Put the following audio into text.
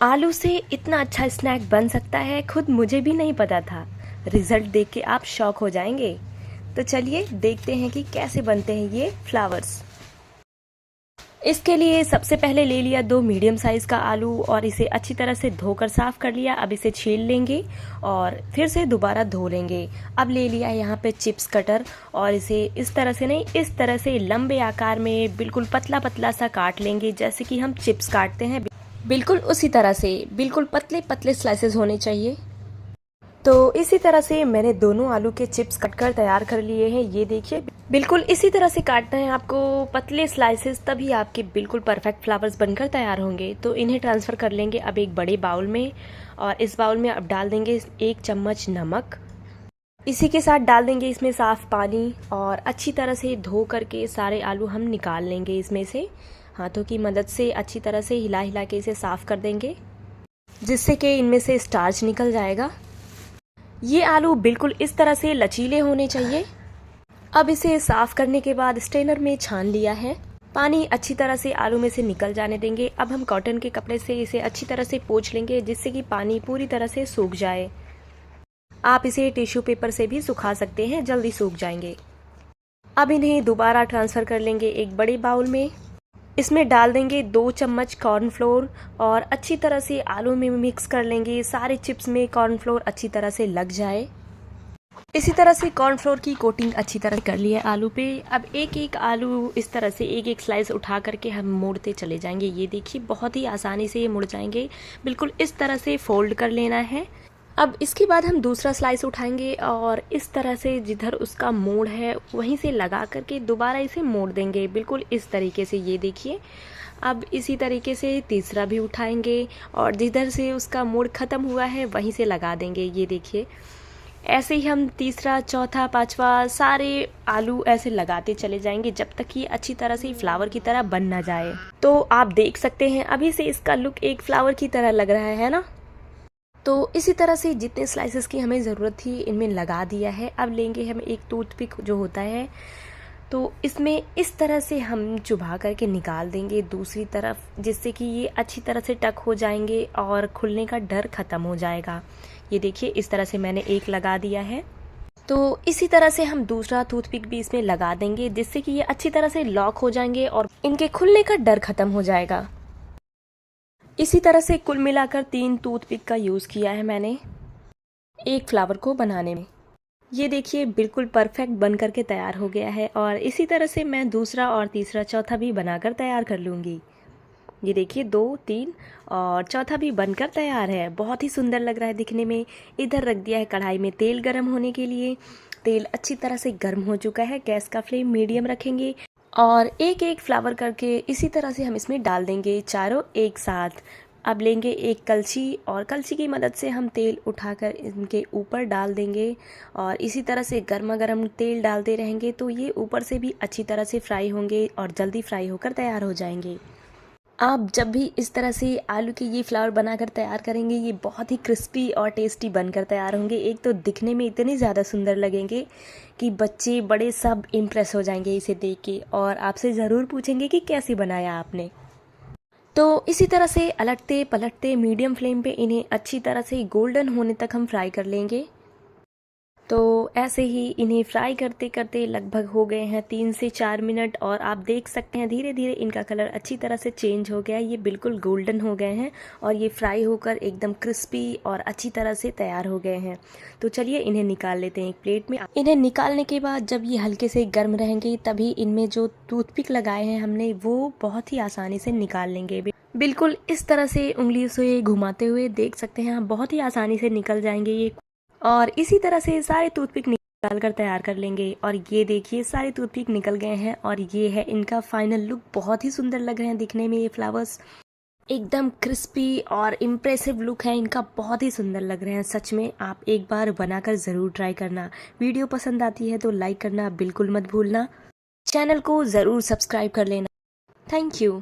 आलू से इतना अच्छा स्नैक बन सकता है, खुद मुझे भी नहीं पता था। रिजल्ट देख के आप शॉक हो जाएंगे। तो चलिए देखते हैं कि कैसे बनते हैं ये फ्लावर्स। इसके लिए सबसे पहले ले लिया 2 मीडियम साइज़ का आलू और इसे अच्छी तरह से धोकर साफ़ कर लिया। अब इसे छील लेंगे और फिर से दोबारा धो लेंगे। अब ले लिया यहाँ पे चिप्स कटर और इसे इस तरह से नहीं, इस तरह से लंबे आकार में बिल्कुल पतला पतला सा काट लेंगे, जैसे कि हम चिप्स काटते हैं। बिल्कुल उसी तरह से बिल्कुल पतले पतले स्लाइसेस होने चाहिए। तो इसी तरह से मैंने दोनों आलू के चिप्स कटकर तैयार कर लिए हैं। ये देखिए, बिल्कुल इसी तरह से काटना है आपको, पतले स्लाइसेस, तभी आपके बिल्कुल परफेक्ट फ्लावर्स बनकर तैयार होंगे। तो इन्हें ट्रांसफ़र कर लेंगे अब एक बड़े बाउल में और इस बाउल में अब डाल देंगे 1 चम्मच नमक। इसी के साथ डाल देंगे इसमें साफ़ पानी और अच्छी तरह से धो करके सारे आलू हम निकाल लेंगे इसमें से। हाथों की मदद से अच्छी तरह से हिला हिला के इसे साफ़ कर देंगे, जिससे कि इनमें से स्टार्च निकल जाएगा। ये आलू बिल्कुल इस तरह से लचीले होने चाहिए। अब इसे साफ़ करने के बाद स्ट्रेनर में छान लिया है। पानी अच्छी तरह से आलू में से निकल जाने देंगे। अब हम कॉटन के कपड़े से इसे अच्छी तरह से पोंछ लेंगे, जिससे कि पानी पूरी तरह से सूख जाए। आप इसे टिश्यू पेपर से भी सुखा सकते हैं, जल्दी सूख जाएंगे। अब इन्हें दोबारा ट्रांसफ़र कर लेंगे एक बड़े बाउल में। इसमें डाल देंगे 2 चम्मच कॉर्नफ्लोर और अच्छी तरह से आलू में मिक्स कर लेंगे। सारे चिप्स में कॉर्नफ्लोर अच्छी तरह से लग जाए। इसी तरह से कॉर्नफ्लोर की कोटिंग अच्छी तरह कर ली है आलू पे। अब एक एक आलू इस तरह से एक एक स्लाइस उठा करके हम मोड़ते चले जाएंगे। ये देखिए, बहुत ही आसानी से ये मुड़ जाएंगे। बिल्कुल इस तरह से फोल्ड कर लेना है। अब इसके बाद हम दूसरा स्लाइस उठाएंगे और इस तरह से जिधर उसका मोड़ है वहीं से लगा करके दोबारा इसे मोड़ देंगे, बिल्कुल इस तरीके से। ये देखिए, अब इसी तरीके से तीसरा भी उठाएंगे और जिधर से उसका मोड़ ख़त्म हुआ है वहीं से लगा देंगे। ये देखिए, ऐसे ही हम तीसरा, चौथा, पांचवा सारे आलू ऐसे लगाते चले जाएंगे जब तक ये अच्छी तरह से फ्लावर की तरह बन ना जाए। तो आप देख सकते हैं अभी से इसका लुक एक फ्लावर की तरह लग रहा है ना। तो इसी तरह से जितने स्लाइसेस की हमें ज़रूरत थी इनमें लगा दिया है। अब लेंगे हम एक टूथपिक जो होता है, तो इसमें इस तरह से हम चुभा करके निकाल देंगे दूसरी तरफ, जिससे कि ये अच्छी तरह से टक हो जाएंगे और खुलने का डर ख़त्म हो जाएगा। ये देखिए, इस तरह से मैंने एक लगा दिया है। तो इसी तरह से हम दूसरा टूथपिक भी इसमें लगा देंगे, जिससे कि ये अच्छी तरह से लॉक हो जाएंगे और इनके खुलने का डर ख़त्म हो जाएगा। इसी तरह से कुल मिलाकर 3 टूथपिक का यूज़ किया है मैंने एक फ्लावर को बनाने में। ये देखिए, बिल्कुल परफेक्ट बन करके तैयार हो गया है और इसी तरह से मैं दूसरा और तीसरा, चौथा भी बनाकर तैयार कर लूँगी। ये देखिए, 2, 3 और चौथा भी बनकर तैयार है। बहुत ही सुंदर लग रहा है दिखने में। इधर रख दिया है कढ़ाई में तेल गर्म होने के लिए। तेल अच्छी तरह से गर्म हो चुका है। गैस का फ्लेम मीडियम रखेंगे और एक एक फ्लावर करके इसी तरह से हम इसमें डाल देंगे चारों एक साथ। अब लेंगे एक कलछी और कलछी की मदद से हम तेल उठाकर इनके ऊपर डाल देंगे और इसी तरह से गर्मा गर्म तेल डालते रहेंगे, तो ये ऊपर से भी अच्छी तरह से फ्राई होंगे और जल्दी फ्राई होकर तैयार हो जाएंगे। आप जब भी इस तरह से आलू के ये फ्लावर बनाकर तैयार करेंगे, ये बहुत ही क्रिस्पी और टेस्टी बनकर तैयार होंगे। एक तो दिखने में इतने ज़्यादा सुंदर लगेंगे कि बच्चे बड़े सब इम्प्रेस हो जाएंगे इसे देख के और आपसे ज़रूर पूछेंगे कि कैसे बनाया आपने। तो इसी तरह से अलटते पलटते मीडियम फ्लेम पे इन्हें अच्छी तरह से गोल्डन होने तक हम फ्राई कर लेंगे। तो ऐसे ही इन्हें फ्राई करते करते लगभग हो गए हैं 3 से 4 मिनट और आप देख सकते हैं धीरे धीरे इनका कलर अच्छी तरह से चेंज हो गया है। ये बिल्कुल गोल्डन हो गए हैं और ये फ्राई होकर एकदम क्रिस्पी और अच्छी तरह से तैयार हो गए हैं। तो चलिए इन्हें निकाल लेते हैं एक प्लेट में। इन्हें निकालने के बाद जब ये हल्के से गर्म रहेंगे, तभी इनमें जो टूथपिक लगाए हैं हमने वो बहुत ही आसानी से निकाल लेंगे। बिल्कुल इस तरह से उंगली से घुमाते हुए देख सकते हैं, बहुत ही आसानी से निकल जाएंगे ये। और इसी तरह से सारे टूथपिक निकाल कर तैयार कर लेंगे और ये देखिए, सारे टूथपिक निकल गए हैं और ये है इनका फाइनल लुक। बहुत ही सुंदर लग रहे हैं दिखने में ये फ्लावर्स, एकदम क्रिस्पी और इम्प्रेसिव लुक है इनका। बहुत ही सुंदर लग रहे हैं सच में। आप एक बार बनाकर ज़रूर ट्राई करना। वीडियो पसंद आती है तो लाइक करना बिल्कुल मत भूलना। चैनल को ज़रूर सब्सक्राइब कर लेना। Thank you.